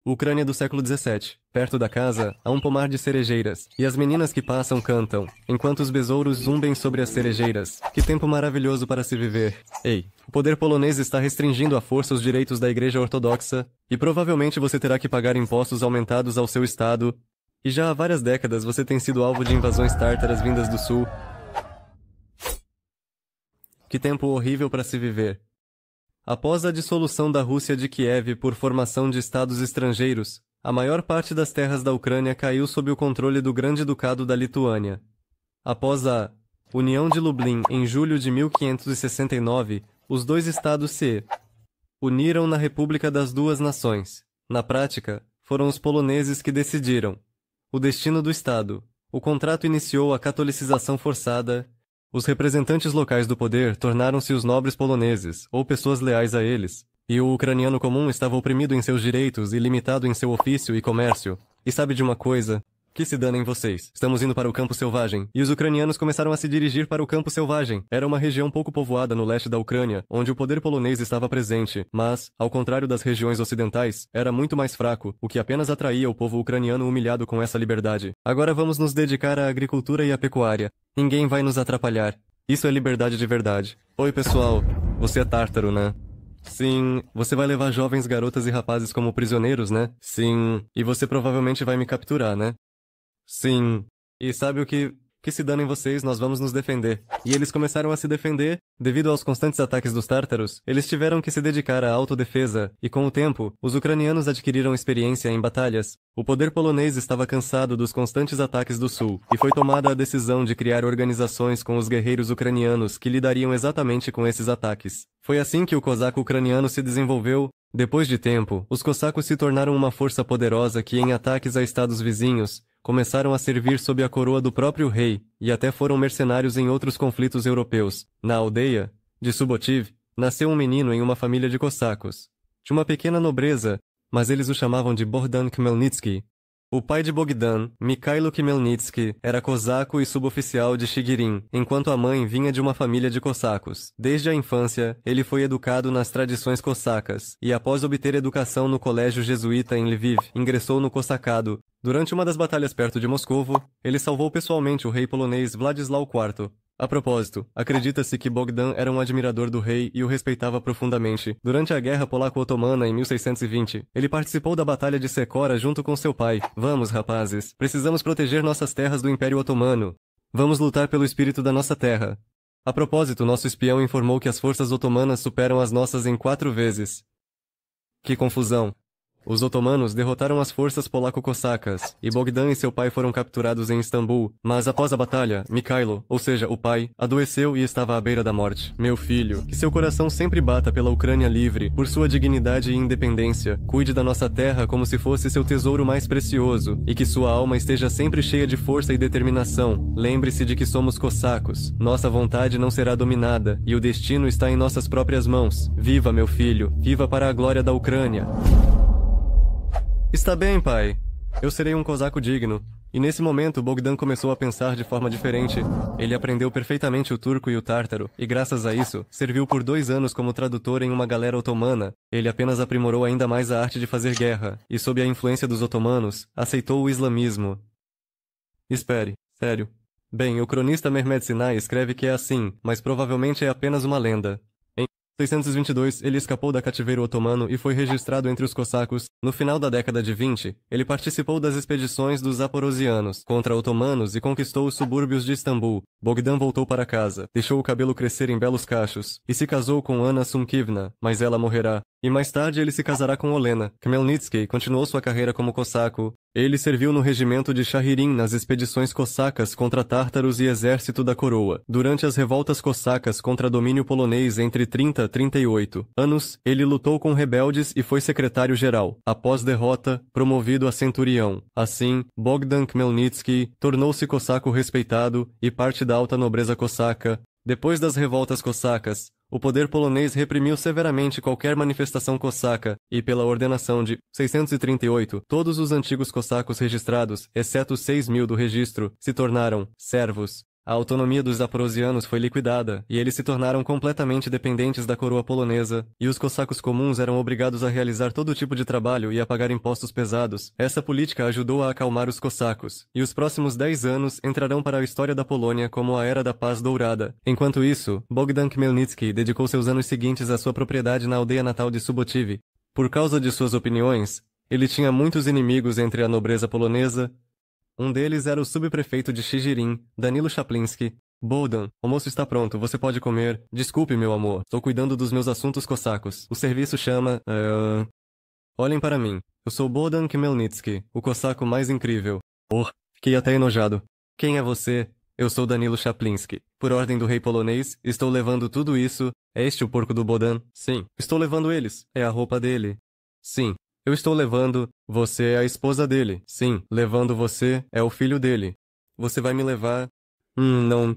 Ucrânia do século XVII. Perto da casa, há um pomar de cerejeiras, e as meninas que passam cantam, enquanto os besouros zumbem sobre as cerejeiras. Que tempo maravilhoso para se viver. Ei, o poder polonês está restringindo à força os direitos da Igreja Ortodoxa, e provavelmente você terá que pagar impostos aumentados ao seu estado. E já há várias décadas você tem sido alvo de invasões tártaras vindas do sul. Que tempo horrível para se viver. Após a dissolução da Rússia de Kiev por formação de estados estrangeiros, a maior parte das terras da Ucrânia caiu sob o controle do Grande Ducado da Lituânia. Após a União de Lublin em julho de 1569, os dois estados se uniram na República das Duas Nações. Na prática, foram os poloneses que decidiram o destino do estado. O contrato iniciou a catolicização forçada. Os representantes locais do poder tornaram-se os nobres poloneses, ou pessoas leais a eles, e o ucraniano comum estava oprimido em seus direitos e limitado em seu ofício e comércio. E sabe de uma coisa? Que se danem vocês. Estamos indo para o campo selvagem. E os ucranianos começaram a se dirigir para o campo selvagem. Era uma região pouco povoada no leste da Ucrânia, onde o poder polonês estava presente, mas, ao contrário das regiões ocidentais, era muito mais fraco, o que apenas atraía o povo ucraniano humilhado com essa liberdade. Agora vamos nos dedicar à agricultura e à pecuária. Ninguém vai nos atrapalhar. Isso é liberdade de verdade. Oi, pessoal. Você é tártaro, né? Sim, você vai levar jovens garotas e rapazes como prisioneiros, né? Sim, e você provavelmente vai me capturar, né? Sim. E sabe o que... Que se danem vocês, nós vamos nos defender. E eles começaram a se defender. Devido aos constantes ataques dos tártaros, eles tiveram que se dedicar à autodefesa, e com o tempo, os ucranianos adquiriram experiência em batalhas. O poder polonês estava cansado dos constantes ataques do sul, e foi tomada a decisão de criar organizações com os guerreiros ucranianos que lidariam exatamente com esses ataques. Foi assim que o cosaco ucraniano se desenvolveu. Depois de tempo, os cossacos se tornaram uma força poderosa que, em ataques a estados vizinhos, começaram a servir sob a coroa do próprio rei, e até foram mercenários em outros conflitos europeus. Na aldeia de Subotiv, nasceu um menino em uma família de cossacos, de uma pequena nobreza, mas eles o chamavam de Bogdan Khmelnytsky. O pai de Bogdan, Mikhailo Khmelnytsky, era cosaco e suboficial de Chigirin, enquanto a mãe vinha de uma família de cossacos. Desde a infância, ele foi educado nas tradições cossacas, e após obter educação no colégio jesuíta em Lviv, ingressou no cossacado. Durante uma das batalhas perto de Moscovo, ele salvou pessoalmente o rei polonês Władysław IV. A propósito, acredita-se que Bogdan era um admirador do rei e o respeitava profundamente. Durante a Guerra Polaco-Otomana em 1620, ele participou da Batalha de Secora junto com seu pai. Vamos, rapazes, precisamos proteger nossas terras do Império Otomano. Vamos lutar pelo espírito da nossa terra. A propósito, nosso espião informou que as forças otomanas superam as nossas em 4 vezes. Que confusão! Os otomanos derrotaram as forças polaco-cossacas, e Bogdan e seu pai foram capturados em Istambul, mas após a batalha, Mikhailo, ou seja, o pai, adoeceu e estava à beira da morte. Meu filho, que seu coração sempre bata pela Ucrânia livre, por sua dignidade e independência, cuide da nossa terra como se fosse seu tesouro mais precioso, e que sua alma esteja sempre cheia de força e determinação. Lembre-se de que somos cossacos, nossa vontade não será dominada, e o destino está em nossas próprias mãos. Viva, meu filho, viva para a glória da Ucrânia! Está bem, pai. Eu serei um cosaco digno. E nesse momento, Bogdan começou a pensar de forma diferente. Ele aprendeu perfeitamente o turco e o tártaro, e graças a isso, serviu por 2 anos como tradutor em uma galera otomana. Ele apenas aprimorou ainda mais a arte de fazer guerra, e sob a influência dos otomanos, aceitou o islamismo. Espere, sério. Bem, o cronista Mehmed Sinai escreve que é assim, mas provavelmente é apenas uma lenda. Em 622, ele escapou da cativeiro otomano e foi registrado entre os cossacos. No final da década de 20, ele participou das expedições dos zaporosianos contra otomanos e conquistou os subúrbios de Istambul. Bogdan voltou para casa, deixou o cabelo crescer em belos cachos e se casou com Anna Sumkivna, mas ela morrerá. E mais tarde ele se casará com Olena. Khmelnytsky continuou sua carreira como cossaco. Ele serviu no regimento de Shahirin nas expedições cossacas contra tártaros e exército da coroa. Durante as revoltas cossacas contra domínio polonês entre 30 e 38 anos, ele lutou com rebeldes e foi secretário-geral. Após derrota, promovido a centurião. Assim, Bogdan Khmelnytsky tornou-se cossaco respeitado e parte da alta nobreza cossaca. Depois das revoltas cossacas, o poder polonês reprimiu severamente qualquer manifestação cossaca e, pela ordenação de 638, todos os antigos cossacos registrados, exceto os 6.000 do registro, se tornaram servos. A autonomia dos zaporosianos foi liquidada, e eles se tornaram completamente dependentes da coroa polonesa, e os cossacos comuns eram obrigados a realizar todo tipo de trabalho e a pagar impostos pesados. Essa política ajudou a acalmar os cossacos, e os próximos 10 anos entrarão para a história da Polônia como a Era da Paz Dourada. Enquanto isso, Bogdan Khmelnytsky dedicou seus anos seguintes à sua propriedade na aldeia natal de Subotiv. Por causa de suas opiniões, ele tinha muitos inimigos entre a nobreza polonesa. Um deles era o subprefeito de Shijirin, Danilo Chaplinsky. Bogdan, o almoço está pronto, você pode comer. Desculpe, meu amor, estou cuidando dos meus assuntos cossacos. O serviço chama... Olhem para mim. Eu sou Bogdan Khmelnytsky, o cossaco mais incrível. Fiquei até enojado. Quem é você? Eu sou Danilo Chaplinsky. Por ordem do rei polonês, estou levando tudo isso. É este o porco do Bogdan? Sim. Estou levando eles. É a roupa dele. Sim. Eu estou levando... Você é a esposa dele. Sim. Levando você é o filho dele. Você vai me levar... Não.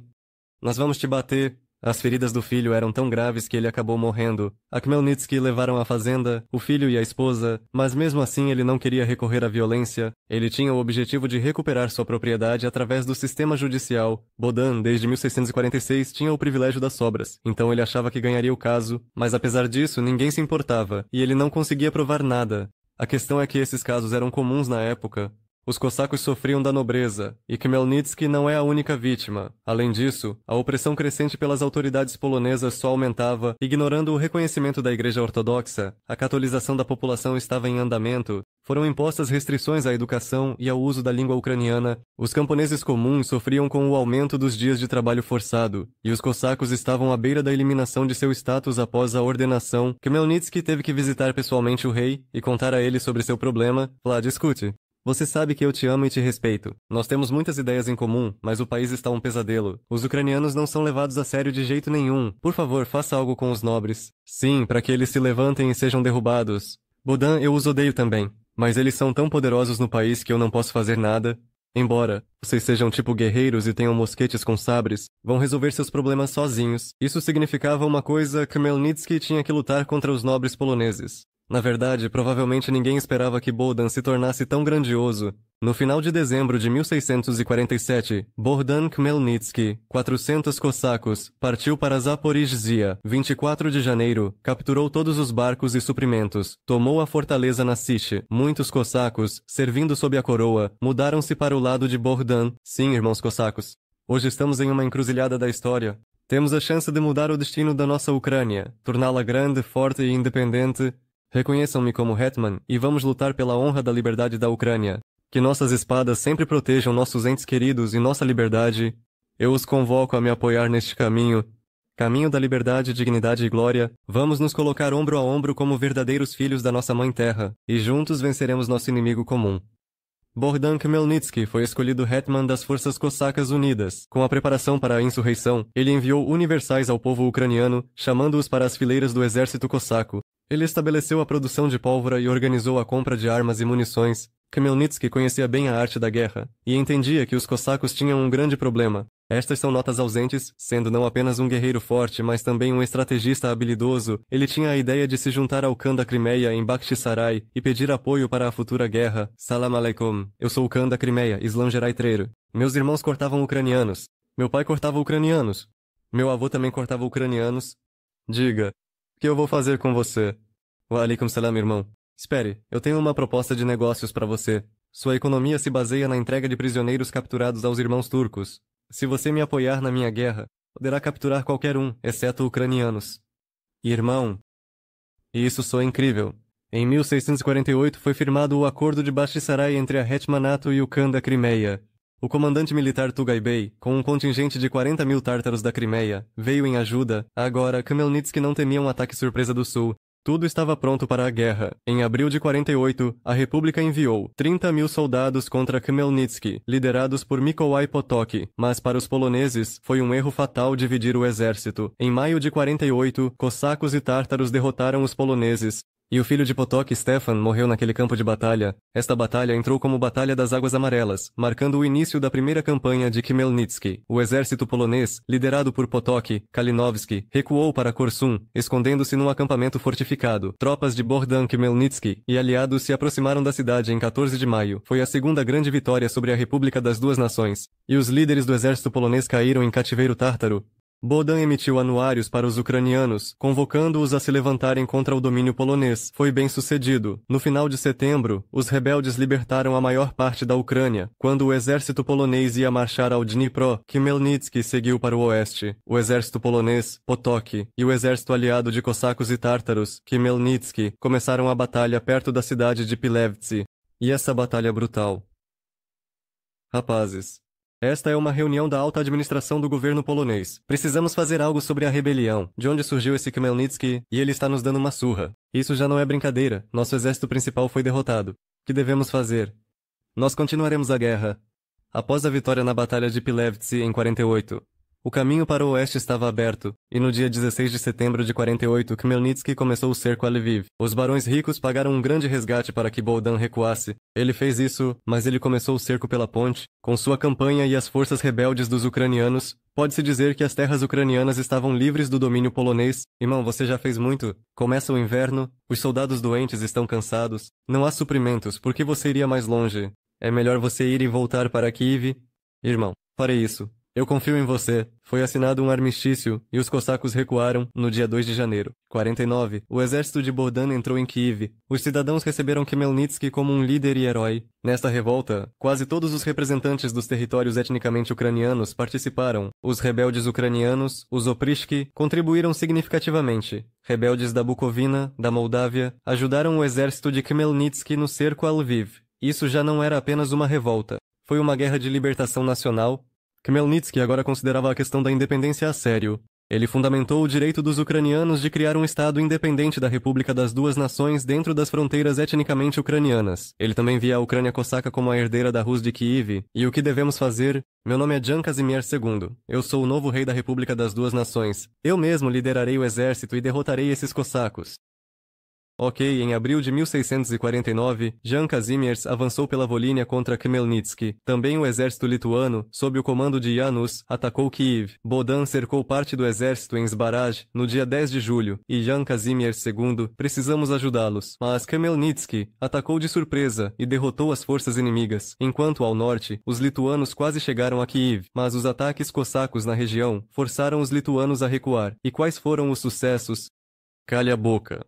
Nós vamos te bater. As feridas do filho eram tão graves que ele acabou morrendo. A Khmelnytsky levaram à fazenda, o filho e a esposa, mas mesmo assim ele não queria recorrer à violência. Ele tinha o objetivo de recuperar sua propriedade através do sistema judicial. Bogdan, desde 1646, tinha o privilégio das sobras, então ele achava que ganharia o caso, mas apesar disso, ninguém se importava, e ele não conseguia provar nada. A questão é que esses casos eram comuns na época. Os cossacos sofriam da nobreza, e Khmelnytsky não é a única vítima. Além disso, a opressão crescente pelas autoridades polonesas só aumentava, ignorando o reconhecimento da Igreja Ortodoxa. A catolização da população estava em andamento. Foram impostas restrições à educação e ao uso da língua ucraniana. Os camponeses comuns sofriam com o aumento dos dias de trabalho forçado, e os cossacos estavam à beira da eliminação de seu status após a ordenação. Khmelnytsky teve que visitar pessoalmente o rei e contar a ele sobre seu problema. Escute. Você sabe que eu te amo e te respeito. Nós temos muitas ideias em comum, mas o país está um pesadelo. Os ucranianos não são levados a sério de jeito nenhum. Por favor, faça algo com os nobres. Sim, para que eles se levantem e sejam derrubados. Bogdan, eu os odeio também. Mas eles são tão poderosos no país que eu não posso fazer nada. Embora vocês sejam tipo guerreiros e tenham mosquetes com sabres, vão resolver seus problemas sozinhos. Isso significava uma coisa: Khmelnytsky tinha que lutar contra os nobres poloneses. Na verdade, provavelmente ninguém esperava que Bogdan se tornasse tão grandioso. No final de dezembro de 1647, Bogdan Khmelnytsky, 400 cossacos, partiu para Zaporizhzhia. 24 de janeiro, capturou todos os barcos e suprimentos, tomou a fortaleza na Sich. Muitos cossacos, servindo sob a coroa, mudaram-se para o lado de Bogdan. Sim, irmãos cossacos. Hoje estamos em uma encruzilhada da história. Temos a chance de mudar o destino da nossa Ucrânia, torná-la grande, forte e independente. Reconheçam-me como Hetman, e vamos lutar pela honra da liberdade da Ucrânia. Que nossas espadas sempre protejam nossos entes queridos e nossa liberdade. Eu os convoco a me apoiar neste caminho. Caminho da liberdade, dignidade e glória. Vamos nos colocar ombro a ombro como verdadeiros filhos da nossa Mãe Terra, e juntos venceremos nosso inimigo comum. Bogdan Khmelnytsky foi escolhido Hetman das Forças Cossacas Unidas. Com a preparação para a insurreição, ele enviou universais ao povo ucraniano, chamando-os para as fileiras do exército cossaco. Ele estabeleceu a produção de pólvora e organizou a compra de armas e munições. Khmelnytsky conhecia bem a arte da guerra, e entendia que os cossacos tinham um grande problema. Estas são notas ausentes, sendo não apenas um guerreiro forte, mas também um estrategista habilidoso. Ele tinha a ideia de se juntar ao Khan da Crimeia em Bakhchisarai e pedir apoio para a futura guerra. Salam aleikum. Eu sou o Khan da Crimeia, Islam Geraitreiro. Meus irmãos cortavam ucranianos. Meu pai cortava ucranianos. Meu avô também cortava ucranianos. Diga, o que eu vou fazer com você? Wa alaikum salam, irmão. Espere, eu tenho uma proposta de negócios para você. Sua economia se baseia na entrega de prisioneiros capturados aos irmãos turcos. Se você me apoiar na minha guerra, poderá capturar qualquer um, exceto ucranianos. Irmão, isso soa incrível. Em 1648 foi firmado o Acordo de Bakhchisarai entre a Hetmanato e o Khan da Crimeia. O comandante militar Tugay Bey, com um contingente de 40 mil tártaros da Crimeia, veio em ajuda. Agora, Khmelnytsky não temia um ataque surpresa do sul. Tudo estava pronto para a guerra. Em abril de 48, a República enviou 30 mil soldados contra Khmelnytsky, liderados por Mikołaj Potoki, mas para os poloneses foi um erro fatal dividir o exército. Em maio de 48, cossacos e tártaros derrotaram os poloneses. E o filho de Potok, Stefan, morreu naquele campo de batalha. Esta batalha entrou como Batalha das Águas Amarelas, marcando o início da primeira campanha de Khmelnytsky. O exército polonês, liderado por Potok, Kalinowski, recuou para Korsun, escondendo-se num acampamento fortificado. Tropas de Bogdan Khmelnytsky e aliados se aproximaram da cidade em 14 de maio. Foi a segunda grande vitória sobre a República das Duas Nações. E os líderes do exército polonês caíram em cativeiro tártaro. Bohdan emitiu anuários para os ucranianos, convocando-os a se levantarem contra o domínio polonês. Foi bem sucedido. No final de setembro, os rebeldes libertaram a maior parte da Ucrânia. Quando o exército polonês ia marchar ao Dnipro, Khmelnytsky seguiu para o oeste. O exército polonês, Potok, e o exército aliado de cossacos e tártaros, Khmelnytsky, começaram a batalha perto da cidade de Pilevtsi. E essa batalha brutal. Rapazes, esta é uma reunião da alta administração do governo polonês. Precisamos fazer algo sobre a rebelião, de onde surgiu esse Khmelnytsky, e ele está nos dando uma surra. Isso já não é brincadeira. Nosso exército principal foi derrotado. O que devemos fazer? Nós continuaremos a guerra. Após a vitória na Batalha de Pilevtsi em 48, o caminho para o oeste estava aberto, e no dia 16 de setembro de 48, Khmelnytsky começou o cerco a Lviv. Os barões ricos pagaram um grande resgate para que Bohdan recuasse. Ele fez isso, mas ele começou o cerco pela ponte. Com sua campanha e as forças rebeldes dos ucranianos, pode-se dizer que as terras ucranianas estavam livres do domínio polonês. Irmão, você já fez muito. Começa o inverno, os soldados doentes estão cansados, não há suprimentos, por que você iria mais longe? É melhor você ir e voltar para Kiev? Irmão, farei isso. Eu confio em você. Foi assinado um armistício, e os cossacos recuaram no dia 2 de janeiro. 49. O exército de Bohdan entrou em Kiev. Os cidadãos receberam Khmelnytsky como um líder e herói. Nesta revolta, quase todos os representantes dos territórios etnicamente ucranianos participaram. Os rebeldes ucranianos, os Oprishki, contribuíram significativamente. Rebeldes da Bucovina, da Moldávia, ajudaram o exército de Khmelnytsky no cerco a Lviv. Isso já não era apenas uma revolta. Foi uma guerra de libertação nacional. Khmelnytsky agora considerava a questão da independência a sério. Ele fundamentou o direito dos ucranianos de criar um estado independente da República das Duas Nações dentro das fronteiras etnicamente ucranianas. Ele também via a Ucrânia cosaca como a herdeira da Rus de Kiev. E o que devemos fazer? Meu nome é Jan Kazimierz II. Eu sou o novo rei da República das Duas Nações. Eu mesmo liderarei o exército e derrotarei esses cossacos. Ok, em abril de 1649, Jan Kazimierz avançou pela Volínia contra Khmelnytsky. Também o exército lituano, sob o comando de Janus, atacou Kiev. Bohdan cercou parte do exército em Zbaraj no dia 10 de julho, e Jan Kazimierz II, precisamos ajudá-los. Mas Khmelnytsky atacou de surpresa e derrotou as forças inimigas. Enquanto ao norte, os lituanos quase chegaram a Kiev, mas os ataques cossacos na região forçaram os lituanos a recuar. E quais foram os sucessos? Calha a boca.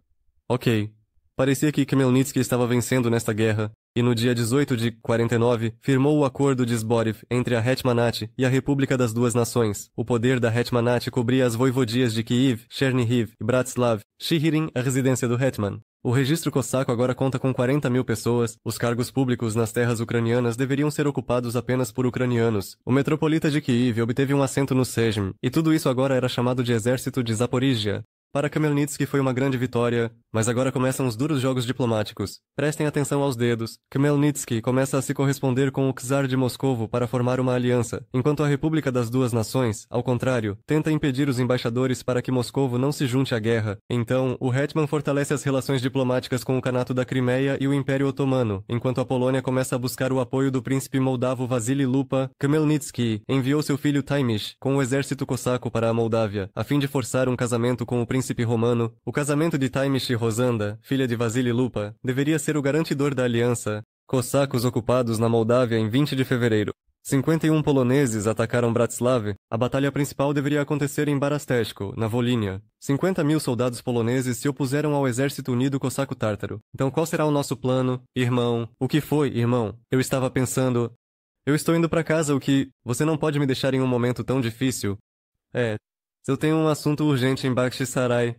Ok. Parecia que Khmelnytsky estava vencendo nesta guerra, e no dia 18 de 49, firmou o Acordo de Zborov entre a Hetmanat e a República das Duas Nações. O poder da Hetmanat cobria as voivodias de Kiev, Chernihiv e Bratslav, Shihirin, a residência do Hetman. O registro cosaco agora conta com 40 mil pessoas. Os cargos públicos nas terras ucranianas deveriam ser ocupados apenas por ucranianos. O metropolita de Kiev obteve um assento no Sejm, e tudo isso agora era chamado de Exército de Zaporizhia. Para Khmelnytsky foi uma grande vitória, mas agora começam os duros jogos diplomáticos. Prestem atenção aos dedos. Khmelnytsky começa a se corresponder com o czar de Moscovo para formar uma aliança, enquanto a República das Duas Nações, ao contrário, tenta impedir os embaixadores para que Moscovo não se junte à guerra. Então, o Hetman fortalece as relações diplomáticas com o Kanato da Crimeia e o Império Otomano, enquanto a Polônia começa a buscar o apoio do príncipe moldavo Vasily Lupa. Khmelnytsky enviou seu filho Taimish com o exército cosaco para a Moldávia, a fim de forçar um casamento com o príncipe romano. O casamento de Taimish e Rosanda, filha de Vasily Lupa, deveria ser o garantidor da aliança. Cossacos ocupados na Moldávia em 20 de fevereiro. 51 poloneses atacaram Bratslav. A batalha principal deveria acontecer em Barastechko, na Volínia. 50 mil soldados poloneses se opuseram ao exército unido cosaco-tártaro. Então qual será o nosso plano? Irmão. O que foi, irmão? Eu estava pensando... Eu estou indo para casa, o que... Você não pode me deixar em um momento tão difícil? Eu tenho um assunto urgente em Bakhchisarai.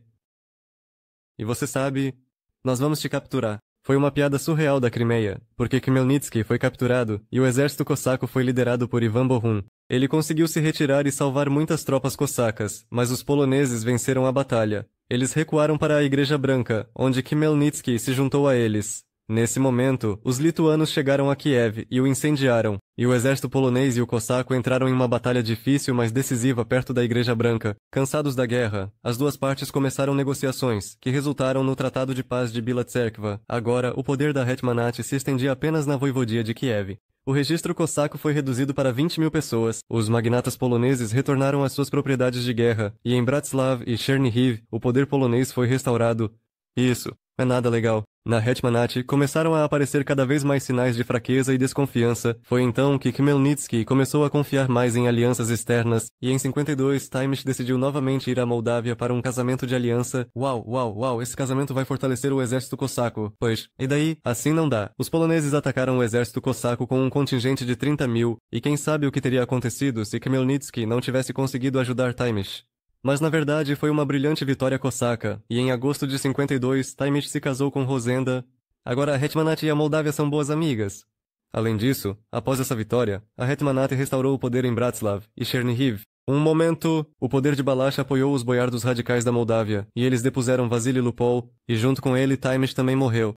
E você sabe... Nós vamos te capturar. Foi uma piada surreal da Crimeia, porque Khmelnytsky foi capturado e o exército cosaco foi liderado por Ivan Bohun. Ele conseguiu se retirar e salvar muitas tropas cossacas, mas os poloneses venceram a batalha. Eles recuaram para a Igreja Branca, onde Khmelnytsky se juntou a eles. Nesse momento, os lituanos chegaram a Kiev e o incendiaram, e o exército polonês e o cosaco entraram em uma batalha difícil mas decisiva perto da Igreja Branca. Cansados da guerra, as duas partes começaram negociações, que resultaram no Tratado de Paz de Bila Tserkva. Agora, o poder da Hetmanat se estendia apenas na voivodia de Kiev. O registro cosaco foi reduzido para 20.000 pessoas. Os magnatas poloneses retornaram às suas propriedades de guerra, e em Bratslav e Chernihiv, o poder polonês foi restaurado. Isso, é nada legal. Na Hetmanat, começaram a aparecer cada vez mais sinais de fraqueza e desconfiança. Foi então que Khmelnytsky começou a confiar mais em alianças externas, e em 52, Taimish decidiu novamente ir à Moldávia para um casamento de aliança. Uau, esse casamento vai fortalecer o exército cosaco. Pois, e daí? Assim não dá. Os poloneses atacaram o exército cosaco com um contingente de 30.000, e quem sabe o que teria acontecido se Khmelnytsky não tivesse conseguido ajudar Taimish. Mas na verdade foi uma brilhante vitória cosaca, e em agosto de 52, Taimish se casou com Rosenda. Agora a Hetmanat e a Moldávia são boas amigas. Além disso, após essa vitória, a Hetmanat restaurou o poder em Bratslav e Chernihiv. Um momento, o poder de Balázs apoiou os boiardos radicais da Moldávia, e eles depuseram Vasily Lupol, e junto com ele Taimish também morreu.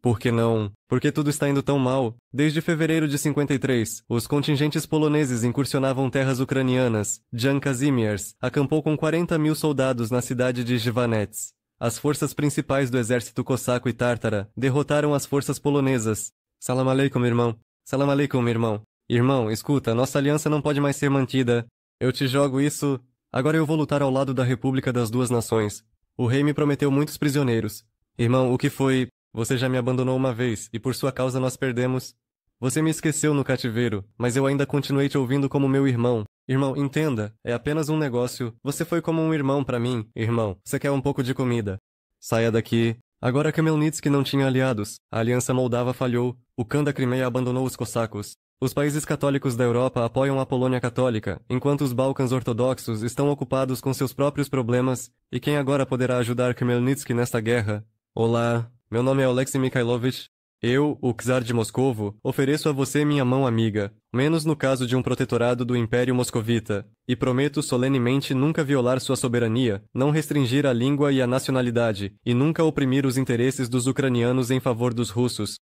Por que não? Por que tudo está indo tão mal? Desde fevereiro de 53, os contingentes poloneses incursionavam terras ucranianas. Jan Kazimierz acampou com 40.000 soldados na cidade de Jivanets. As forças principais do exército cosaco e tártara derrotaram as forças polonesas. Salam aleikum, irmão. Salam aleikum, irmão. Irmão, escuta, nossa aliança não pode mais ser mantida. Eu te jogo isso. Agora eu vou lutar ao lado da República das Duas Nações. O rei me prometeu muitos prisioneiros. Irmão, o que foi... Você já me abandonou uma vez, e por sua causa nós perdemos. Você me esqueceu no cativeiro, mas eu ainda continuei te ouvindo como meu irmão. Irmão, entenda, é apenas um negócio. Você foi como um irmão pra mim, irmão. Você quer um pouco de comida? Saia daqui. Agora Khmelnytsky não tinha aliados. A aliança moldava falhou. O Khan da Crimeia abandonou os cossacos. Os países católicos da Europa apoiam a Polônia católica, enquanto os Balcãs ortodoxos estão ocupados com seus próprios problemas. E quem agora poderá ajudar Khmelnytsky nesta guerra? Olá. Meu nome é Alexei Mikhailovich. Eu, o czar de Moscovo, ofereço a você minha mão amiga, menos no caso de um protetorado do Império Moscovita, e prometo solenemente nunca violar sua soberania, não restringir a língua e a nacionalidade, e nunca oprimir os interesses dos ucranianos em favor dos russos.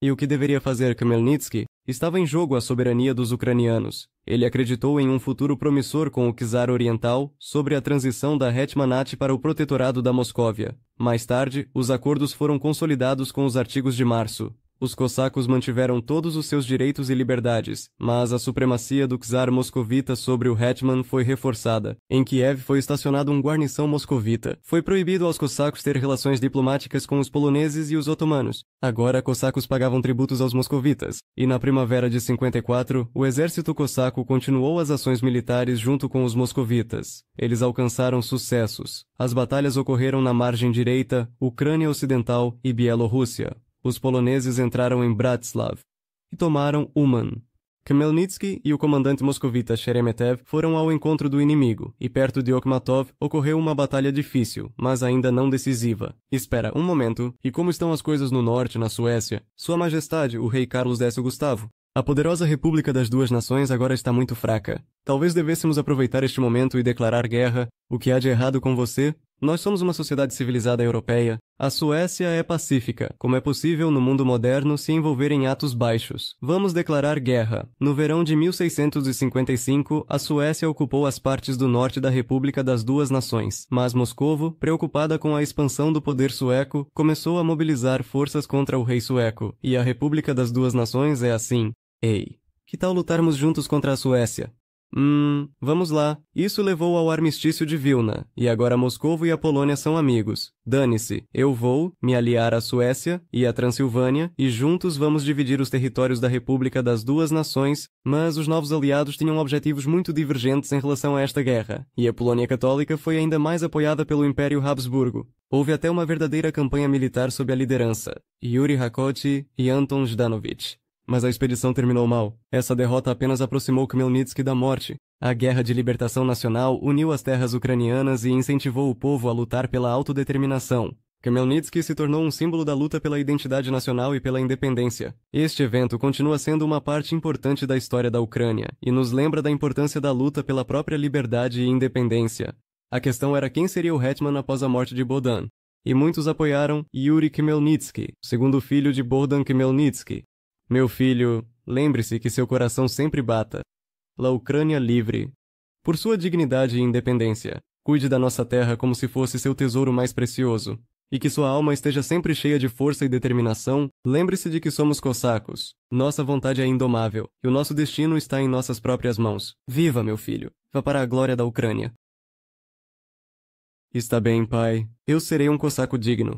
E o que deveria fazer Khmelnytsky? Estava em jogo a soberania dos ucranianos. Ele acreditou em um futuro promissor com o czar oriental sobre a transição da Hetmanat para o protetorado da Moscóvia. Mais tarde, os acordos foram consolidados com os artigos de março. Os cossacos mantiveram todos os seus direitos e liberdades, mas a supremacia do czar moscovita sobre o Hetman foi reforçada. Em Kiev foi estacionado um guarnição moscovita. Foi proibido aos cossacos ter relações diplomáticas com os poloneses e os otomanos. Agora, cossacos pagavam tributos aos moscovitas. E na primavera de 54, o exército cossaco continuou as ações militares junto com os moscovitas. Eles alcançaram sucessos. As batalhas ocorreram na margem direita, Ucrânia Ocidental e Bielorrússia. Os poloneses entraram em Bratslav e tomaram Uman. Khmelnytsky e o comandante moscovita Sheremetev foram ao encontro do inimigo, e perto de Okhmatov ocorreu uma batalha difícil, mas ainda não decisiva. Espera, um momento, e como estão as coisas no norte, na Suécia? Sua Majestade, o rei Carlos X Gustavo. A poderosa República das Duas Nações agora está muito fraca. Talvez devêssemos aproveitar este momento e declarar guerra. O que há de errado com você? Nós somos uma sociedade civilizada europeia. A Suécia é pacífica. Como é possível no mundo moderno se envolver em atos baixos? Vamos declarar guerra. No verão de 1655, a Suécia ocupou as partes do norte da República das Duas Nações. Mas Moscovo, preocupada com a expansão do poder sueco, começou a mobilizar forças contra o rei sueco. E a República das Duas Nações é assim. Ei, que tal lutarmos juntos contra a Suécia? Vamos lá. Isso levou ao armistício de Vilna, e agora Moscovo e a Polônia são amigos. Dane-se, eu vou me aliar à Suécia e à Transilvânia, e juntos vamos dividir os territórios da República das Duas Nações, mas os novos aliados tinham objetivos muito divergentes em relação a esta guerra, e a Polônia Católica foi ainda mais apoiada pelo Império Habsburgo. Houve até uma verdadeira campanha militar sob a liderança Yuri Hakoty e Anton Zhdanovich. Mas a expedição terminou mal. Essa derrota apenas aproximou Khmelnytsky da morte. A Guerra de Libertação Nacional uniu as terras ucranianas e incentivou o povo a lutar pela autodeterminação. Khmelnytsky se tornou um símbolo da luta pela identidade nacional e pela independência. Este evento continua sendo uma parte importante da história da Ucrânia e nos lembra da importância da luta pela própria liberdade e independência. A questão era quem seria o Hetman após a morte de Bohdan. E muitos apoiaram Yuri Khmelnytsky, segundo filho de Bogdan Khmelnytsky. Meu filho, lembre-se que seu coração sempre bata. La Ucrânia livre. Por sua dignidade e independência, cuide da nossa terra como se fosse seu tesouro mais precioso. E que sua alma esteja sempre cheia de força e determinação. Lembre-se de que somos cossacos. Nossa vontade é indomável, e o nosso destino está em nossas próprias mãos. Viva, meu filho! Vá para a glória da Ucrânia. Está bem, pai. Eu serei um cossaco digno.